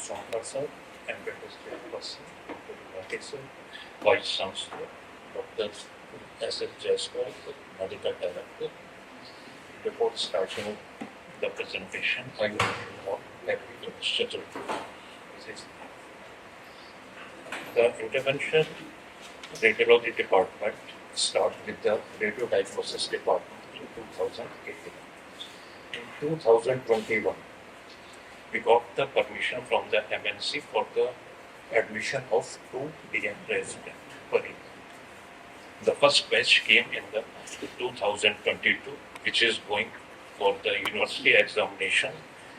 Sound person, Embedded Chairperson, Officer, Vice Chancellor, Dr. S. S. Jaiswal, Medical Director. Before starting the presentation, I will inform the schedule. The intervention radiology department started with the radio diagnosis department in 2018. In 2021, we got the permission from the MNC for the admission of 2 DM residents per year. The first batch came in the 2022, which is going for the university examination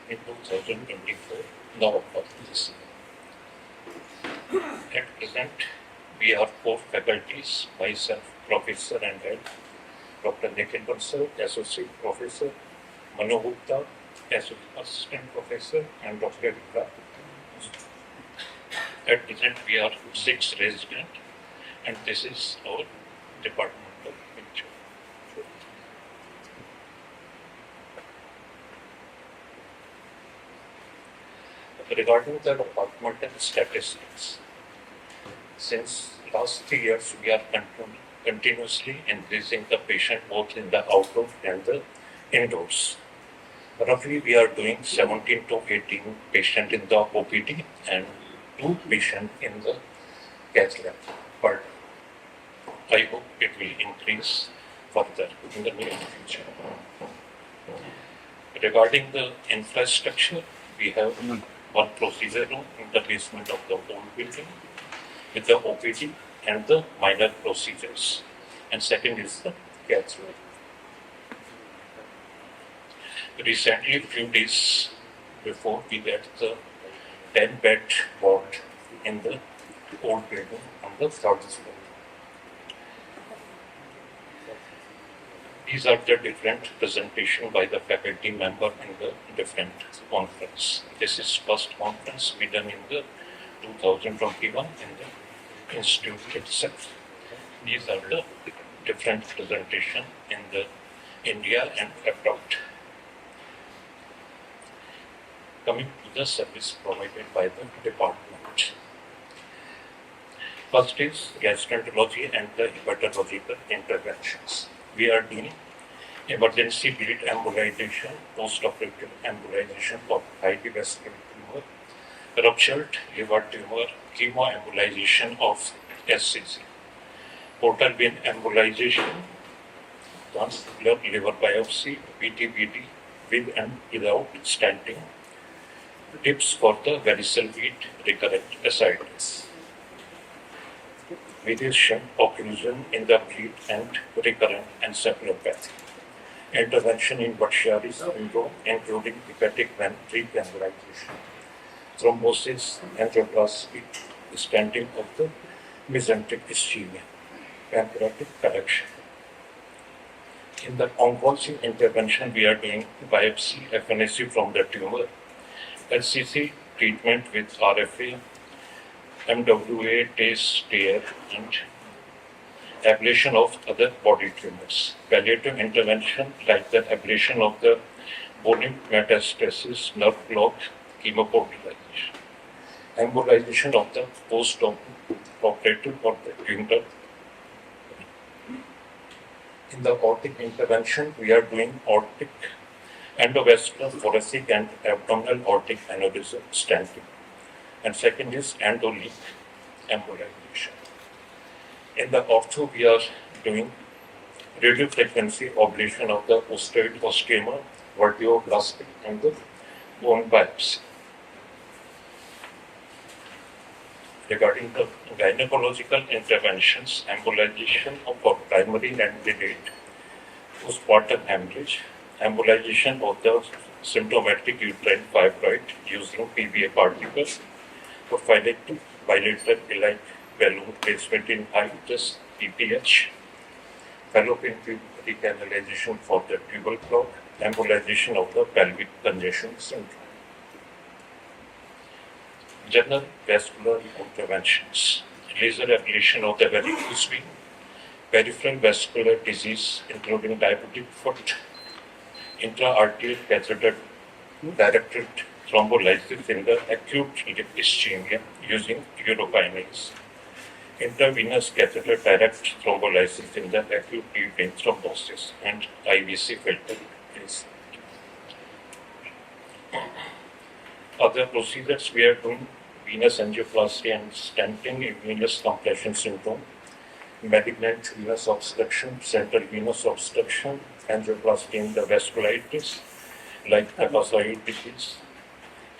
in 2024, November this year. At present, we are 4 faculties, myself, Professor and Head, Dr. Neha Gulia, Associate Professor, Mch Gupta, Assistant Professor, and Dr. Rika. At present, we are 6 residents, and this is our departmental picture. Regarding the departmental statistics, since last 3 years, we are continuously increasing the patient both in the outdoor and the indoors. Roughly, we are doing 17 to 18 patients in the OPD and 2 patients in the cath lab per day. I hope it will increase further in the near future. Regarding the infrastructure, we have one procedure room in the basement of the old building with the OPD and the minor procedures. And second is the cath lab. Recently, few days before, we got the 10-bed ward in the old building on the 3rd floor. These are the different presentation by the faculty member in the different conference. This is first conference we done in the 2021 in the institute itself. These are the different presentation in the India and abroad. Coming to the service provided by the department. First is gastroenterology and the hepatological interventions. We are doing emergency bleed embolization, post-operative embolization for highly vascular tumor, ruptured liver tumor, chemoembolization of SCC, portal vein embolization, transfusion liver biopsy, PTBD with and without stenting, tips for the varicose vein recurrent ascites, variation occlusion in the bleed and recurrent encephalopathy, intervention in Buchiari syndrome, including hepatic vein reembolization, thrombosis, angioplasty, stenting of the mesenteric ischemia, pancreatic correction. In the oncology intervention, we are doing biopsy, FNAC from the tumor, LCC treatment with RFA, MWA, TACE, TAR, and ablation of other body tumors. Palliative intervention like the ablation of the bone metastasis, nerve block, chemopotentization, embolization of the post-operative or the tumor. In the aortic intervention, we are doing aortic, endovascular, thoracic, and abdominal aortic aneurysm stenting. And second is endoleak embolization. In the ortho, we are doing radiofrequency ablation of the osteoid osteoma, vertebroplasty, and the bone biopsy. Regarding the gynecological interventions, embolization of primary and delayed postpartum hemorrhage, embolization of the symptomatic uterine fibroid using PBA particles, prophylactic bilateral alike balloon placement in high uterus PPH, fallopian tube recanalization for the tubal clot, embolization of the pelvic congestion syndrome. General vascular interventions, laser ablation of the varicose vein, peripheral vascular disease including diabetic foot, intra-arterial catheter directed thrombolysis in the acute lip ischemia using urokinase. Intravenous catheter direct thrombolysis in the acute deep vein thrombosis and IVC filter is. Other procedures we are doing venous angioplasty and stenting in venous compression syndrome, malignant venous obstruction, central venous obstruction, angioplasty in the vasculitis like hepatoid disease,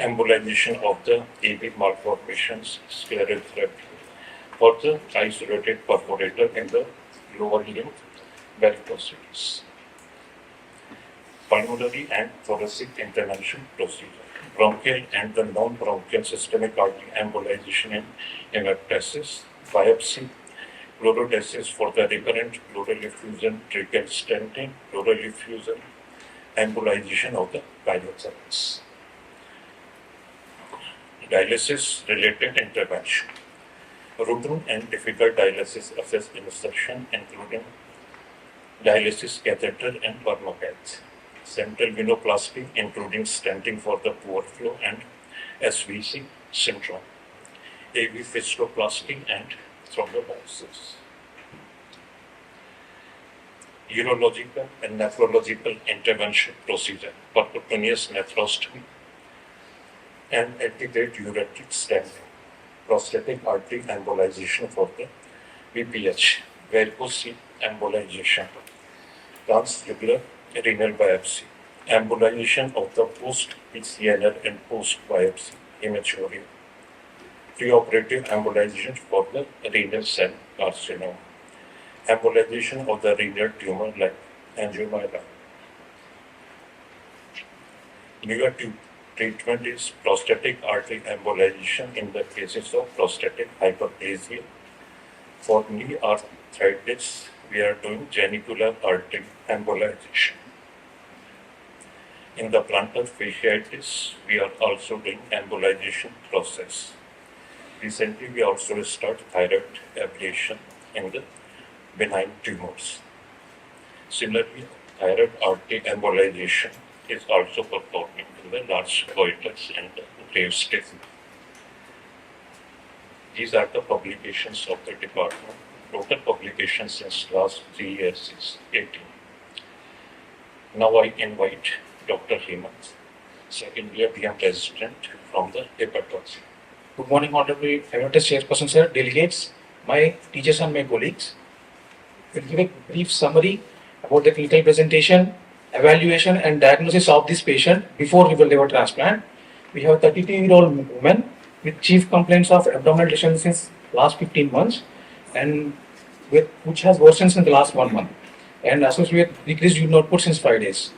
embolization of the AV malformations, sclerotherapy for the isolated perforator in the lower limb varicosities. Pulmonary and thoracic intervention procedure, bronchial and the non-bronchial systemic artery embolization in hemoptysis, biopsy, chlorodesis for the recurrent pleural effusion, tracheal stenting, pleural effusion, embolization of the pylothorax. Dialysis related intervention. Routine and difficult dialysis assess insertion including dialysis catheter and permacath. Central venoplasty including stenting for the poor flow and SVC syndrome. AV fistuloplasty and thrombolysis. Urological and nephrological intervention procedure, percutaneous nephrostomy and antegrade ureteric stenting, prostatic artery embolization for the BPH, varicose embolization, transjugular renal biopsy, embolization of the post-PCNR and post-biopsy hematuria, preoperative embolization for the renal cell carcinoma, embolization of the renal tumor like angiomyoma. Newer treatment is prostatic artery embolization in the cases of prostatic hyperplasia. For knee arthritis, we are doing genicular artery embolization. In the plantar fasciitis, we are also doing embolization process. Recently, we also start thyroid ablation in the benign tumors. Similarly, thyroid artery embolization is also performed in the large goiters and the grave state. These are the publications of the department. Total publications since last 3 years is 18. Now I invite Dr. Hemant, second year DM resident from the Hepatology. Good morning, Honorable Emeritus Chairperson, sir, delegates, my teachers and my colleagues. We'll give a brief summary about the clinical presentation, evaluation and diagnosis of this patient before liver transplant. We have a 32-year-old woman with chief complaints of abdominal distension since last 15 months and which has worsened in the last 1 month and associated with decreased urine output since 5 days.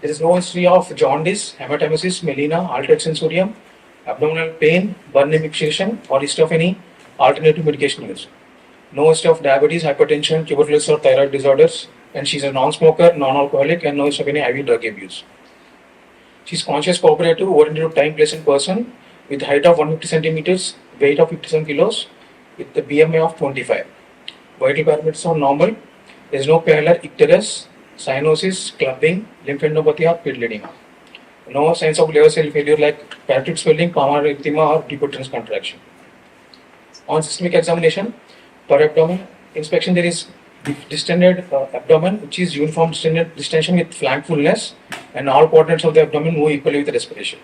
There is no history of jaundice, hematemesis, melena, altered sensorium, abdominal pain, burning fixation, or history of any alternative medication use. No history of diabetes, hypertension, tuberculosis, or thyroid disorders, and she is a non-smoker, non-alcoholic, and no history of any IV drug abuse. She is conscious, cooperative, oriented to time, place, and person, with height of 150 centimeters, weight of 57 kilos, with the BMI of 25. Vital parameters are normal. There is no pallor, icterus, cyanosis, clubbing, lymphadenopathy, or pit edema. No signs of liver cell failure like parotid swelling, pulmonary edema, or deep uterine contraction. On systemic examination, per abdomen inspection, there is distended abdomen, which is uniform distension with flank fullness, and all quadrants of the abdomen move equally with the respiration.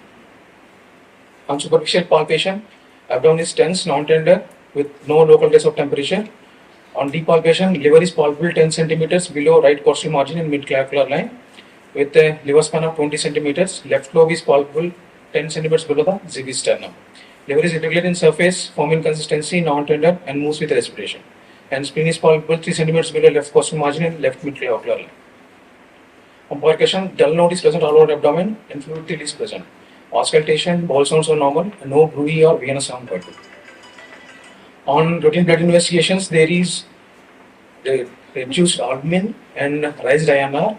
On superficial palpation, abdomen is tense, non-tender, with no local trace of temperature. On deep palpation, liver is palpable 10 centimeters below right costal margin in mid-clavicular line, with a liver span of 20 centimeters. Left lobe is palpable 10 centimeters below the ziggy sternum. Liver is irregular in surface, firm in consistency, non-tender, and moves with respiration. And spleen is palpable 3 centimeters below left costal margin in left mid-clavicular line. On percussion, dull node is present all over abdomen, and fluid till is present. Auscultation, bowel sounds are normal, and no bruit or venous sound heard. On routine blood investigations, there is reduced albumin and raised INR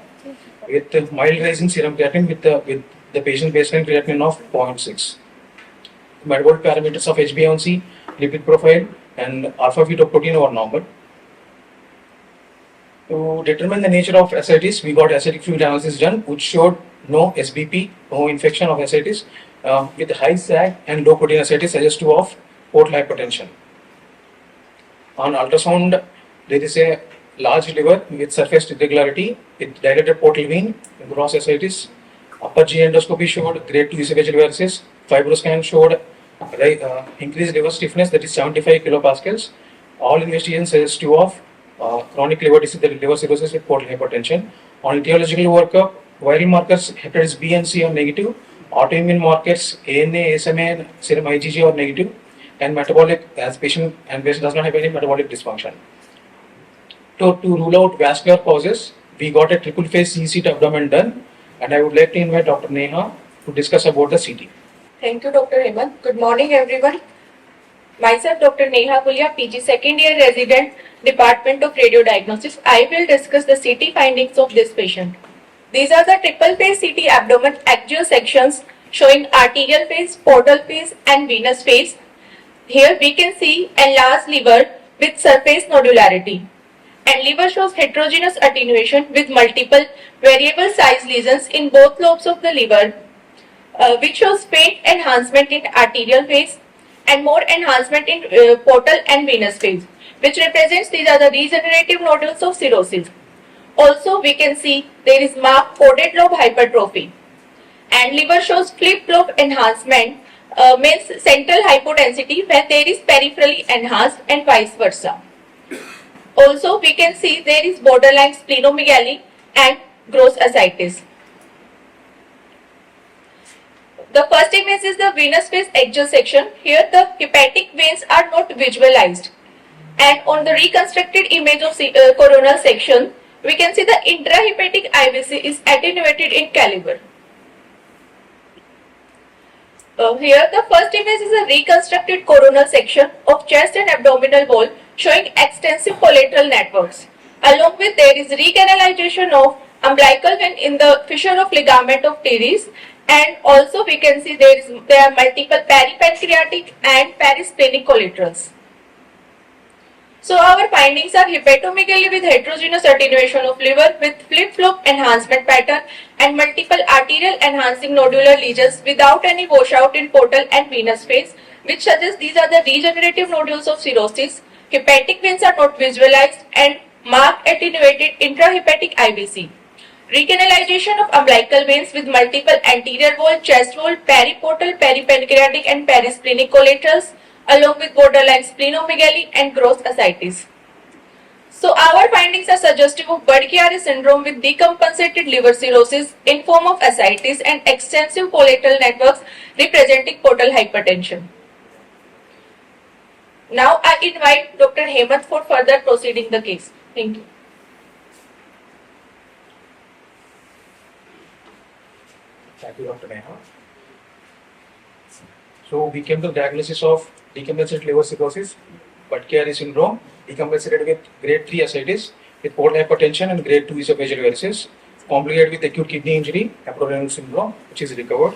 with mild rise in serum creatinine with the patient baseline creatinine of 0.6. Metabolic parameters of HbA1c, lipid profile, and alpha fetoprotein are normal. To determine the nature of ascites, we got acidic fluid analysis done, which showed no SBP, no infection of ascites, with high SAG and low protein ascites suggestive of portal hypertension. On ultrasound, there is a large liver with surface irregularity with dilated portal vein, gross ascites. Upper G endoscopy showed grade 2 esophageal varices. Fibroscan showed increased liver stiffness, that is 75 kilopascals. All investigations suggestive of chronic liver disease, that is liver cirrhosis with portal hypertension. On etiological workup, viral markers hepatitis B and C are negative. Autoimmune markers ANA, SMA, and serum IgG are negative. And metabolic, as patient does not have any metabolic dysfunction. To rule out vascular causes, we got a triple phase CT abdomen done, and I would like to invite Dr. Neha to discuss about the CT. Thank you, Dr. Hemant. Good morning, everyone. Myself, Dr. Neha Gulia, PG second year resident, Department of Radiodiagnostics. I will discuss the CT findings of this patient. These are the triple phase CT abdomen axial sections showing arterial phase, portal phase, and venous phase. Here we can see enlarged liver with surface nodularity. And liver shows heterogeneous attenuation with multiple variable size lesions in both lobes of the liver, which shows faint enhancement in arterial phase and more enhancement in portal and venous phase, which represents these are the regenerative nodules of cirrhosis. Also, we can see there is marked coded lobe hypertrophy, and liver shows flip lobe enhancement, means central hypodensity when there is peripherally enhanced and vice versa. Also, we can see there is borderline splenomegaly and gross ascites. The first image is the venous phase axial section. Here the hepatic veins are not visualized. And on the reconstructed image of coronal section, we can see the intrahepatic IVC is attenuated in caliber. Here the first image is a reconstructed coronal section of chest and abdominal wall showing extensive collateral networks. Along with there is recanalization of umbilical vein in the fissure of ligament of teres, and also we can see there are multiple peripancreatic and perisplenic collaterals. So our findings are hepatomegaly with heterogeneous attenuation of liver with flip-flop enhancement pattern and multiple arterial enhancing nodular lesions without any washout in portal and venous phase, which suggests these are the regenerative nodules of cirrhosis. Hepatic veins are not visualized and marked attenuated intrahepatic IVC. Recanalization of umbilical veins with multiple anterior wall, chest wall, periportal, peripancreatic and perisplenic collaterals, along with borderline splenomegaly and gross ascites. So our findings are suggestive of Budd-Chiari syndrome with decompensated liver cirrhosis in form of ascites and extensive collateral networks representing portal hypertension. Now I invite Dr. Hemant for further proceeding the case. Thank you. Thank you, Dr. Neha. So we came to the diagnosis of decompensated liver cirrhosis, Budd-Chiari syndrome, decompensated with grade 3 ascites with portal hypertension and grade 2 esophageal varices, complicated with acute kidney injury, Apollonian syndrome, which is recovered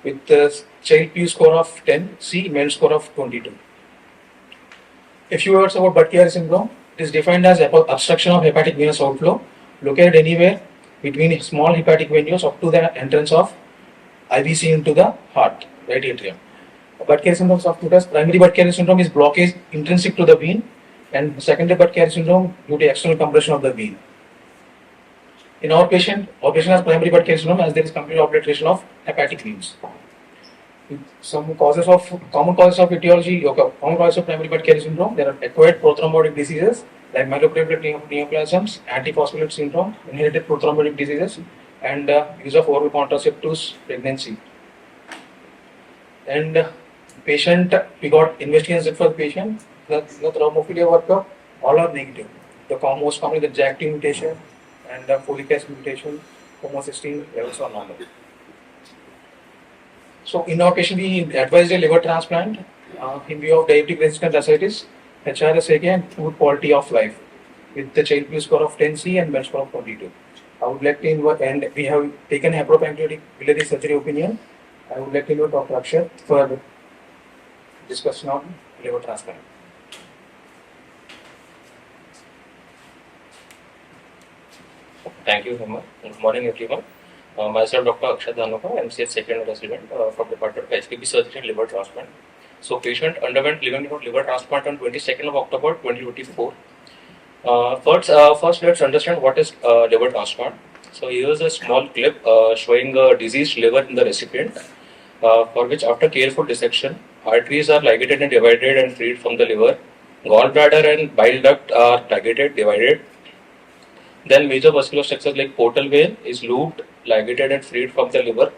with the child P score of 10, C male score of 22. A few words about Budd-Chiari syndrome. It is defined as obstruction of hepatic venous outflow located anywhere between small hepatic venules up to the entrance of IVC into the heart, right atrium. Budd-Chiari syndrome of two types. Primary Budd-Chiari syndrome is blockage intrinsic to the vein, and secondary Budd-Chiari syndrome due to external compression of the vein. In our patient has primary Budd-Chiari syndrome as there is complete obliteration of hepatic veins. Some common causes of etiology, common causes of primary Budd-Chiari syndrome, there are acquired prothrombotic diseases like myeloproliferative neoplasms, antiphospholipid syndrome, inherited prothrombotic diseases, and use of oral contraceptives, pregnancy. And patient, we got investigations for the patient. The thrombophilia workup, all are negative. The most commonly the JAK2 mutation and the folic acid mutation, homocysteine levels are normal. So in our patient, we advised a liver transplant in view of diabetic resistant ascites, HRSAK, and poor quality of life with the child P score of 10C and male score of 22. I would like to invite, and we have taken heparopancreatic biliary surgery opinion. I would like to invite Dr. Akshat for discussion on liver transplant. Thank you, Hemant. Good morning, everyone. Myself, Dr. Akshat Dhanuka, MCH second resident from Department of HPB Surgery and Liver Transplant. So, patient underwent living liver transplant on 22nd of October 2024. First, let's understand what is liver transplant. So, here is a small clip showing a diseased liver in the recipient, for which, after careful dissection, arteries are ligated and divided and freed from the liver. Gallbladder and bile duct are ligated, divided. Then major vascular structures like portal vein is looped, ligated and freed from the liver.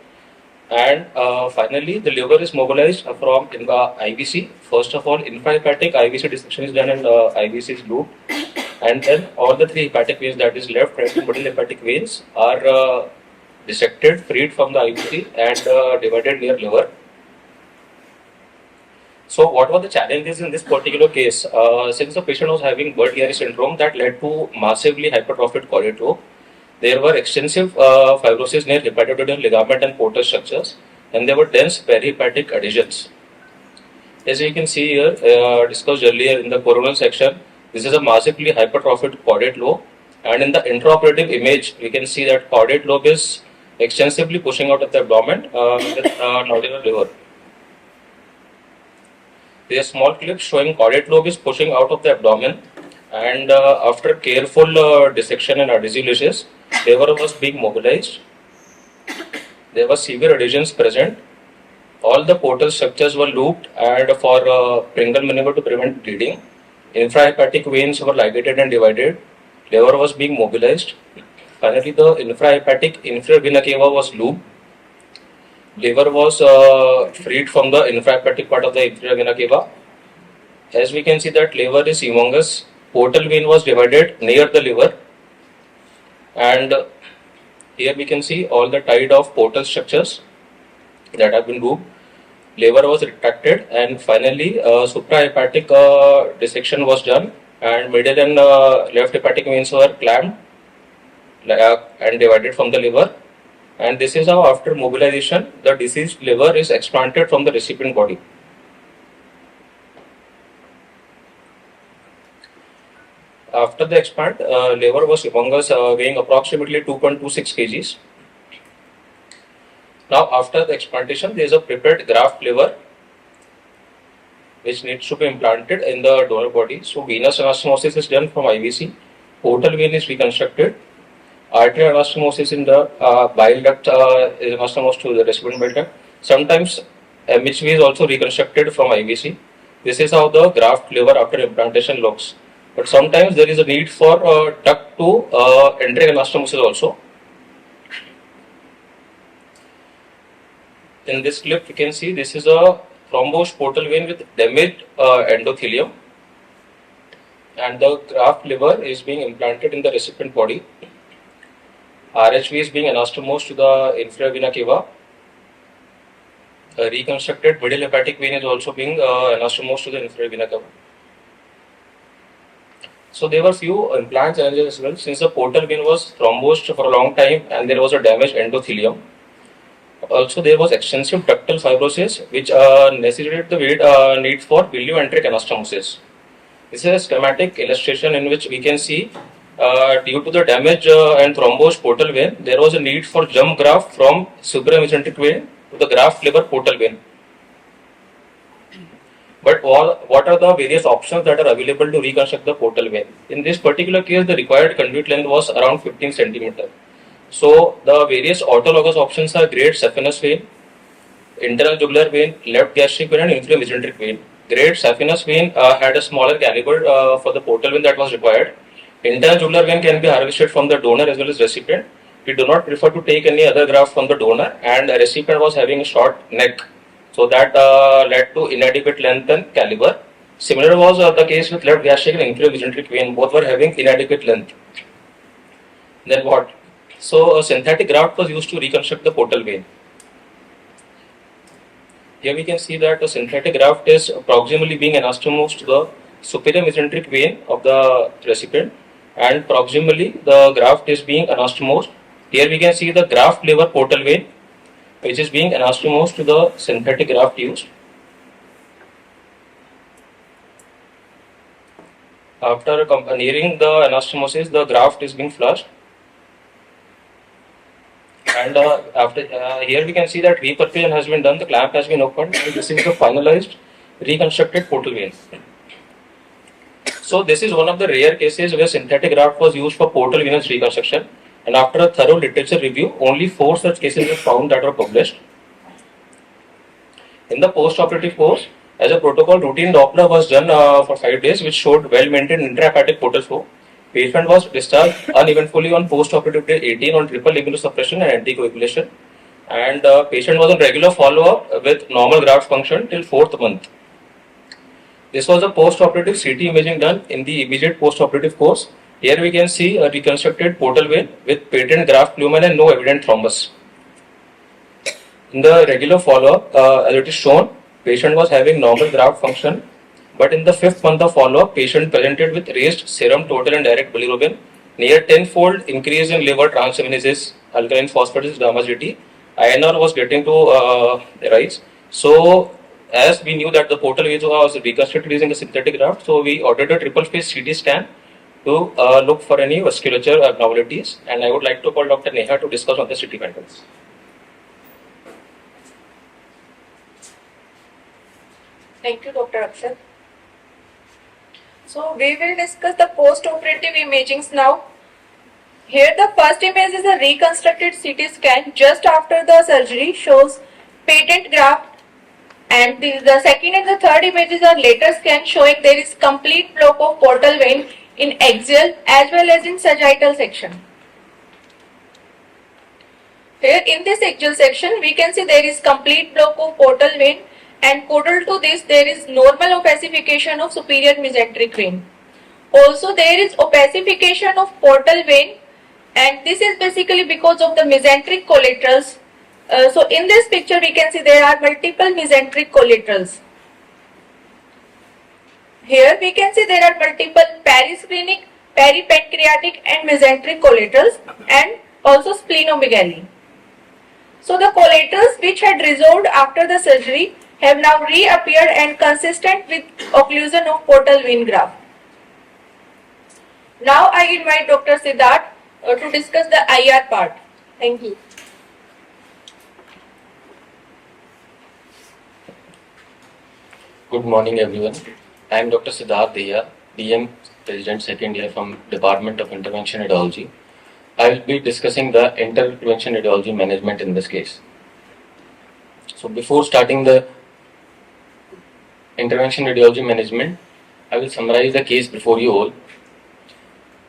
And finally, the liver is mobilized from IVC. First of all, infrahepatic IVC dissection is done and IVC is looped. And then all the three hepatic veins, that is left, right and middle hepatic veins, are dissected, freed from the IVC and divided near liver. So what were the challenges in this particular case? Since the patient was having Budd-Chiari syndrome that led to massively hypertrophied choroid lobe, there were extensive fibrosis near hepatoduodenal ligament and portal structures, and there were dense perihepatic adhesions. As you can see here, discussed earlier in the coronal section, this is a massively hypertrophied choroid lobe, and in the intraoperative image, we can see that choroid lobe is extensively pushing out of the abdomen with nodular liver. There is a small clip showing choroid lobe is pushing out of the abdomen, and after careful dissection and adhesylisis, liver was being mobilized. There were severe adhesions present. All the portal structures were looped and for Pringle maneuver to prevent bleeding. Infrahepatic veins were ligated and divided. Liver was being mobilized. Finally, the infrahepatic inferior vena cava was looped. Liver was freed from the infrahepatic part of the inferior vena cava. As we can see that liver is humongous. Portal vein was divided near the liver, and here we can see all the tied off portal structures that have been looped. Liver was retracted, and finally suprahepatic dissection was done, and middle and left hepatic veins were clamped and divided from the liver. And this is how, after mobilization, the diseased liver is explanted from the recipient body. After the explant, liver was humongous, weighing approximately 2.26 kgs. Now, after the explantation, there is a prepared graft liver which needs to be implanted in the donor body. So, venous anastomosis is done from IVC. Portal vein is reconstructed. Arterial anastomosis in the bile duct is anastomosed to the recipient bile duct. Sometimes MHV is also reconstructed from IVC. This is how the graft liver after implantation looks. But sometimes there is a need for duct to enteric anastomosis also. In this clip, you can see this is a thrombosed portal vein with damaged endothelium, and the graft liver is being implanted in the recipient body. RHV is being anastomosed to the inferior vena cava. A reconstructed middle hepatic vein is also being anastomosed to the inferior vena cava. So there were few implant challenges as well, since the portal vein was thrombosed for a long time and there was a damaged endothelium. Also, there was extensive ductal fibrosis, which necessitated the need for bilioenteric anastomosis. This is a schematic illustration in which we can see, due to the damage and thrombosed portal vein, there was a need for jump graft from supramesenteric vein to the graft liver portal vein. But what are the various options that are available to reconstruct the portal vein? In this particular case, the required conduit length was around 15 centimeter. So the various autologous options are great saphenous vein, internal jugular vein, left gastric vein, and inferior mesenteric vein. Great saphenous vein had a smaller caliber for the portal vein that was required. Internal jugular vein can be harvested from the donor as well as recipient. We do not prefer to take any other graft from the donor, and the recipient was having a short neck, so that led to inadequate length and caliber. Similar was the case with left gastric and inferior mesenteric vein. Both were having inadequate length. Then what? So a synthetic graft was used to reconstruct the portal vein. Here we can see that a synthetic graft is proximally being anastomosed to the superior mesenteric vein of the recipient, and proximally the graft is being anastomosed. Here we can see the graft liver portal vein, which is being anastomosed to the synthetic graft used. After nearing the anastomosis, the graft is being flushed. And after here we can see that reperfusion has been done, the clamp has been opened, and this is the finalized reconstructed portal vein. So this is one of the rare cases where synthetic graft was used for portal venous reconstruction, and after a thorough literature review, only 4 such cases were found that were published. In the post-operative course, as a protocol, routine Doppler was done for 5 days, which showed well-maintained intrahepatic portal flow. Patient was discharged uneventfully on post-operative day 18 on triple immunosuppression and anticoagulation, and patient was on regular follow-up with normal graft function till 4th month. This was a post-operative CT imaging done in the immediate post-operative course. Here we can see a reconstructed portal vein with patent graft lumen and no evident thrombus. In the regular follow-up, as it is shown, patient was having normal graft function, but in the 5th month of follow-up, patient presented with raised serum total and direct bilirubin, near 10-fold increase in liver transaminases, alkaline phosphatase, gamma GT. INR was getting to rise. So, as we knew that the portal vein was reconstructed using a synthetic graft, so we ordered a triple phase CT scan to look for any vasculature abnormalities, and I would like to call Dr. Neha to discuss on the CT findings. Thank you, Dr. Akshat. So we will discuss the post-operative imagings now. Here the first image is a reconstructed CT scan just after the surgery, shows patent graft, and the second and the third images are later scan showing there is complete block of portal vein in axial as well as in sagittal section. Here in this axial section we can see there is complete block of portal vein, and caudal to this there is normal opacification of superior mesenteric vein. Also there is opacification of portal vein, and this is basically because of the mesenteric collaterals. So in this picture we can see there are multiple mesenteric collaterals. Here we can see there are multiple perisplenic, peripancreatic and mesenteric collaterals, and also splenomegaly. So the collaterals which had resolved after the surgery have now reappeared and consistent with occlusion of portal vein graft. Now I invite Dr. Sidharth to discuss the IR part. Thank you. Good morning, everyone. I am Dr. Sidharth Dahiya, DM Resident, second year from Department of Intervention Radiology. I will be discussing the intervention radiology management in this case. So before starting the intervention radiology management, I will summarize the case before you all.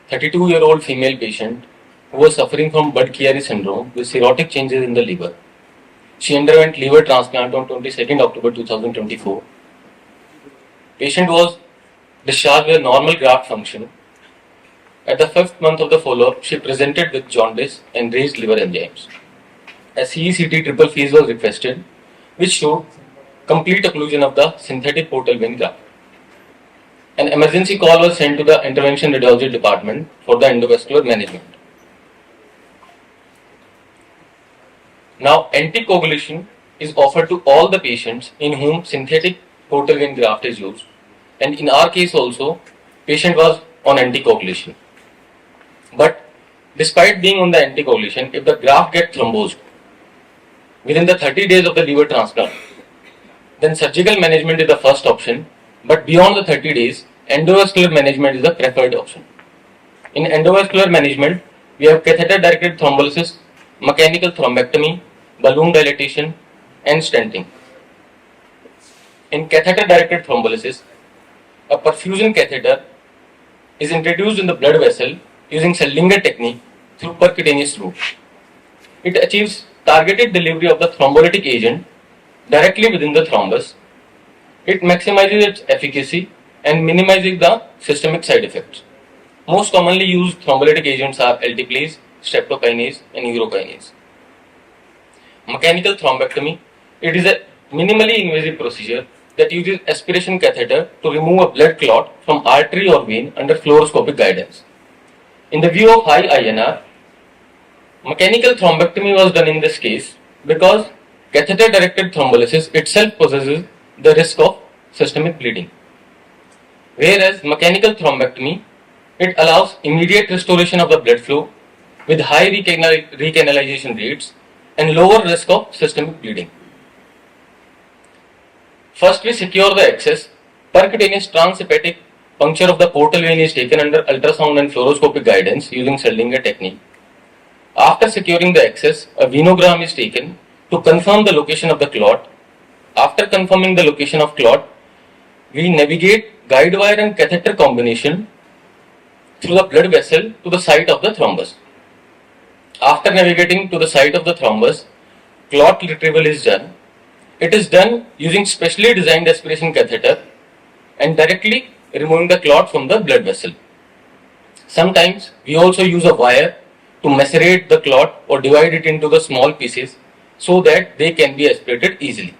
32-year-old female patient who was suffering from Budd-Chiari syndrome with cirrhotic changes in the liver. She underwent liver transplant on 22nd October 2024. Patient was discharged with normal graft function. At the 5th month of the follow-up, she presented with jaundice and raised liver enzymes. A CECT triple phase was requested, which showed complete occlusion of the synthetic portal vein graft. An emergency call was sent to the intervention radiology department for the endovascular management. Now, anticoagulation is offered to all the patients in whom synthetic portal vein graft is used, and in our case also, patient was on anticoagulation. But despite being on the anticoagulation, if the graft gets thrombosed within the 30 days of the liver transplant, then surgical management is the first option, but beyond the 30 days, endovascular management is the preferred option. In endovascular management, we have catheter-directed thrombolysis, mechanical thrombectomy, balloon dilatation, and stenting. In catheter-directed thrombolysis, a perfusion catheter is introduced in the blood vessel using Seldinger technique through percutaneous route. It achieves targeted delivery of the thrombolytic agent directly within the thrombus. It maximizes its efficacy and minimizes the systemic side effects. Most commonly used thrombolytic agents are alteplase, streptokinase, and urokinase. Mechanical thrombectomy. It is a minimally invasive procedure that uses aspiration catheter to remove a blood clot from artery or vein under fluoroscopic guidance. In the view of high INR, mechanical thrombectomy was done in this case because catheter-directed thrombolysis itself possesses the risk of systemic bleeding. Whereas mechanical thrombectomy, it allows immediate restoration of the blood flow with high recanalization rates and lower risk of systemic bleeding. First, we secure the access. Percutaneous transhepatic puncture of the portal vein is taken under ultrasound and fluoroscopic guidance using Seldinger technique. After securing the access, a venogram is taken to confirm the location of the clot. After confirming the location of clot, we navigate guide wire and catheter combination through the blood vessel to the site of the thrombus. After navigating to the site of the thrombus, clot retrieval is done. It is done using specially designed aspiration catheter and directly removing the clot from the blood vessel. Sometimes we also use a wire to macerate the clot or divide it into the small pieces so that they can be aspirated easily.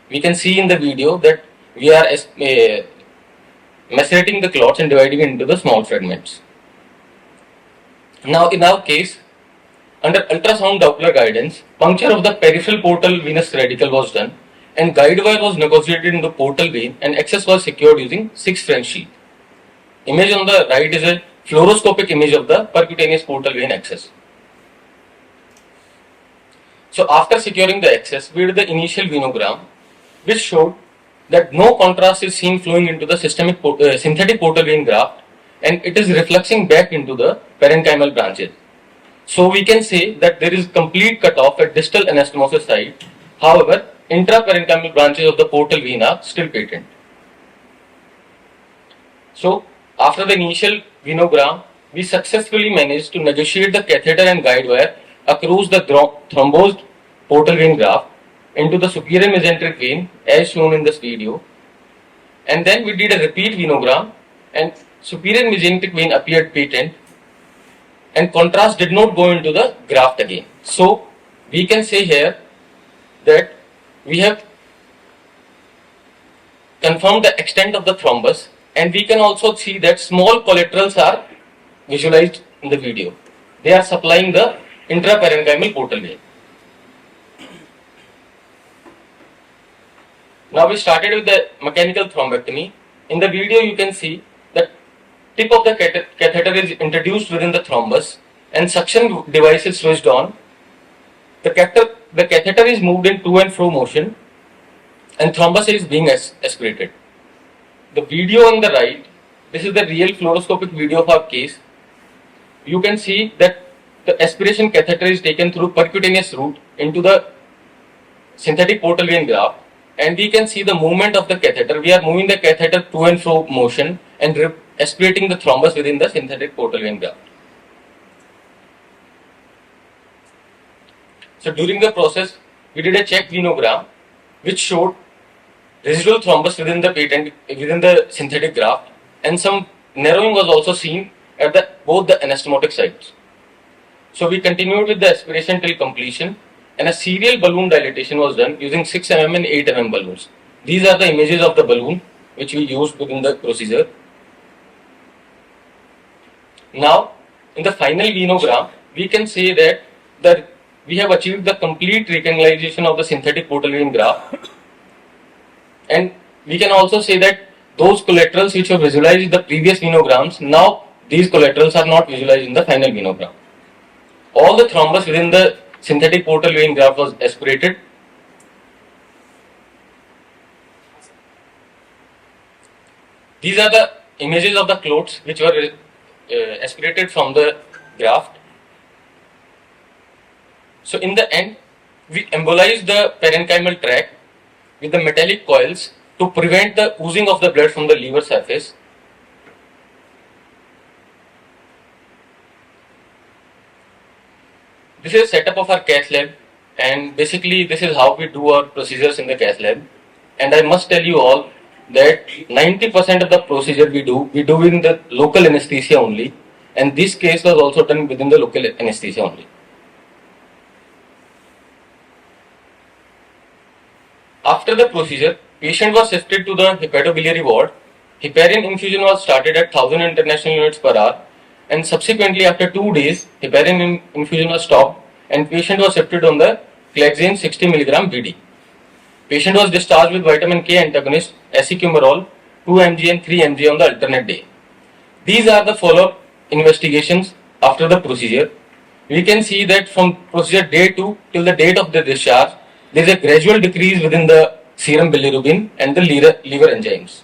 We can see in the video that we are macerating the clots and dividing it into the small fragments. Now in our case, under ultrasound Doppler guidance, puncture of the peripheral portal venous radical was done and guide wire was negotiated in the portal vein and access was secured using 6 French sheath. Image on the right is a fluoroscopic image of the percutaneous portal vein access. So after securing the access, we did the initial venogram which showed that no contrast is seen flowing into the synthetic portal vein graft and it is refluxing back into the parenchymal branches. So we can say that there is complete cutoff at distal anastomosis site. However, intraparenchymal branches of the portal vein are still patent. So after the initial venogram, we successfully managed to negotiate the catheter and guide wire across the thrombosed portal vein graft into the superior mesenteric vein as shown in this video. And then we did a repeat venogram and superior mesenteric vein appeared patent and contrast did not go into the graft again. So we can say here that we have confirmed the extent of the thrombus and we can also see that small collaterals are visualized in the video. They are supplying the intraparenchymal portal vein. Now we started with the mechanical thrombectomy. In the video you can see that tip of the catheter is introduced within the thrombus and suction device is switched on. The catheter is moved in to and fro motion and thrombus is being aspirated. The video on the right, this is the real fluoroscopic video of our case. You can see that the aspiration catheter is taken through percutaneous route into the synthetic portal vein graft and we can see the movement of the catheter. We are moving the catheter to and fro motion and aspirating the thrombus within the synthetic portal vein graft. So during the process, we did a check venogram which showed residual thrombus within the synthetic graft and some narrowing was also seen at both the anastomotic sites. So we continued with the aspiration till completion and a serial balloon dilatation was done using 6 mm and 8 mm balloons. These are the images of the balloon which we used within the procedure. Now in the final venogram, we can say that we have achieved the complete recanalization of the synthetic portal vein graft. And we can also say that those collaterals which were visualized in the previous venograms, now these collaterals are not visualized in the final venogram. All the thrombus within the synthetic portal vein graft was aspirated. These are the images of the clots which were aspirated from the graft. So in the end, we embolized the parenchymal tract with the metallic coils to prevent the oozing of the blood from the liver surface. This is a setup of our cath lab and basically this is how we do our procedures in the cath lab. And I must tell you all that 90% of the procedure we do in the local anesthesia only, and this case was also done within the local anesthesia only. After the procedure, patient was shifted to the hepatobiliary ward. Heparin infusion was started at 1000 international units per hour and subsequently after 2 days, heparin infusion was stopped and patient was shifted on the Clexane 60 mg BD. Patient was discharged with vitamin K antagonist, acicumberol, 2 mg and 3 mg on the alternate day. These are the follow-up investigations after the procedure. we can see that from procedure day 2 till the date of the discharge, there is a gradual decrease within the serum bilirubin and the liver enzymes.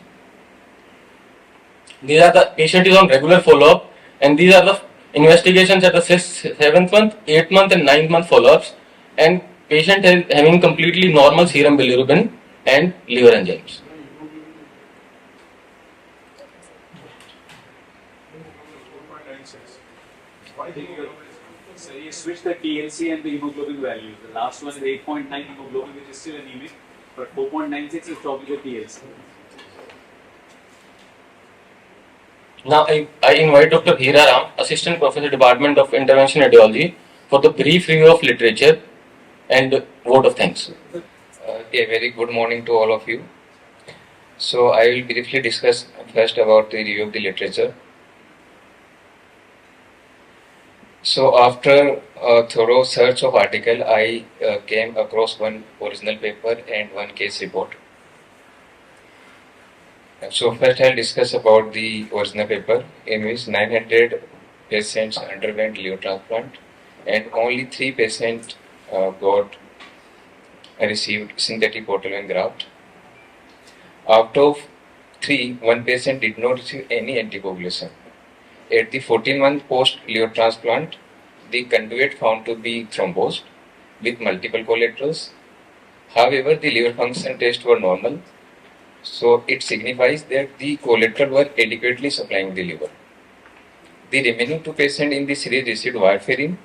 These are the patient is on regular follow-up, and these are the investigations at the 6th, 7th month, 8th month, and 9th month follow-ups, and patient is having completely normal serum bilirubin and liver enzymes. So you switch the TLC and the hemoglobin values. The last one is 8.9 hemoglobin, which is still anemic, but 4.96 is probably the TLC. Now I invite Dr. Hira Ram, Assistant Professor, Department of Interventional Radiology, for the brief review of literature and vote of thanks. A very good morning to all of you. So I will briefly discuss first about the review of the literature. So after a thorough search of article, I came across one original paper and one case report. So first I'll discuss about the original paper, in which 900 patients underwent liver transplant and only 3 patients received synthetic portal vein graft. Out of 3, 1 patient did not receive any anticoagulation. At the 14-month post-liver transplant, the conduit found to be thrombosed with multiple collaterals. However, the liver function tests were normal, so it signifies that the collateral were adequately supplying the liver. The remaining 2 patients in the series received warfarin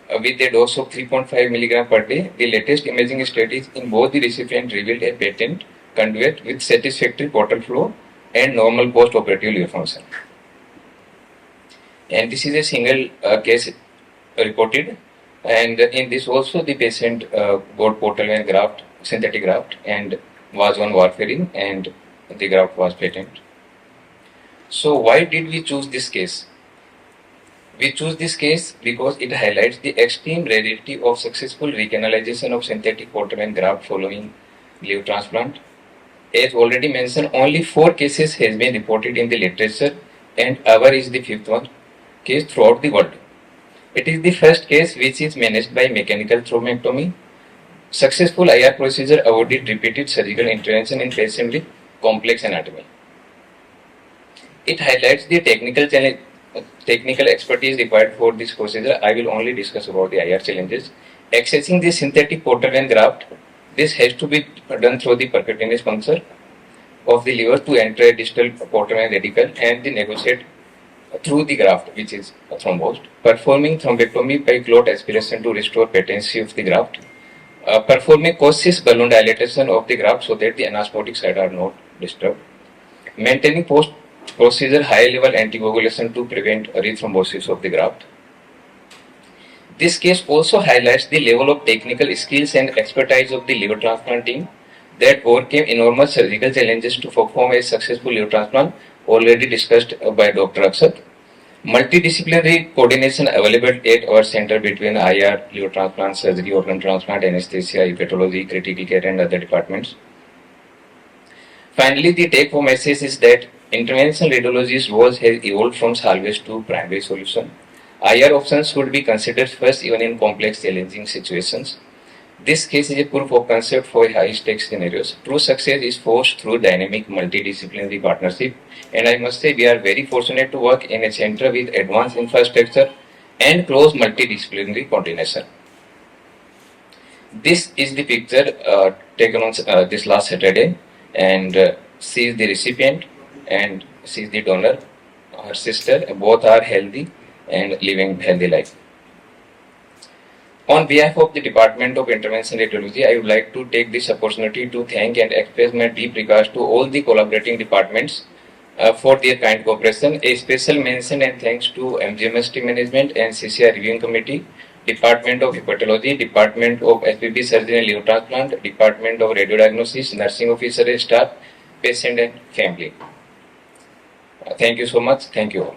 with a dose of 3.5 mg per day. The latest imaging studies in both the recipients revealed a patent conduit with satisfactory portal flow and normal post-operative liver function. And this is a single case reported, and in this also the patient got portal vein graft, synthetic graft, and was on warfarin, and the graft was patent. So why did we choose this case? We choose this case because it highlights the extreme rarity of successful recanalization of synthetic portal vein graft following liver transplant. As already mentioned, only 4 cases has been reported in the literature, and our is the 5th one case throughout the world. It is the first case which is managed by mechanical thrombectomy. Successful IR procedure avoided repeated surgical intervention in patients with complex anatomy. It highlights the technical expertise required for this procedure. I will only discuss about the IR challenges. Accessing the synthetic portal vein graft, this has to be done through the percutaneous puncture of the liver to enter a distal portal vein radical and the negotiate through the graft, which is thrombosed. Performing thrombectomy by clot aspiration to restore patency of the graft. Performing cautious balloon dilatation of the graft so that the anastomotic side are not disturbed. Maintaining post-procedure high-level anticoagulation to prevent rethrombosis of the graft. This case also highlights the level of technical skills and expertise of the liver transplant team that overcame enormous surgical challenges to perform a successful liver transplant, already discussed by Dr. Akshat. Multidisciplinary coordination available at our center between IR, liver transplant, surgery, organ transplant, anesthesia, hepatology, critical care, and other departments. Finally, the take-home message is that interventional radiology's roles has evolved from salvage to primary solution. IR options should be considered first even in complex, challenging situations. This case is a proof of concept for high-stakes scenarios. True success is forged through dynamic multidisciplinary partnership, and I must say we are very fortunate to work in a center with advanced infrastructure and close multidisciplinary coordination. This is the picture taken on this last Saturday, and she is the recipient and she is the donor. Her sister, both are healthy and living healthy life. On behalf of the Department of Interventional Radiology, I would like to take this opportunity to thank and express my deep regards to all the collaborating departments for their kind cooperation. A special mention and thanks to MGUMST Management and CCR Reviewing Committee, Department of Hepatology, Department of SPP Surgery and Liver Transplant, Department of Radiodiagnosis, Nursing Officer and Staff, Patient and Family. Thank you so much. Thank you all.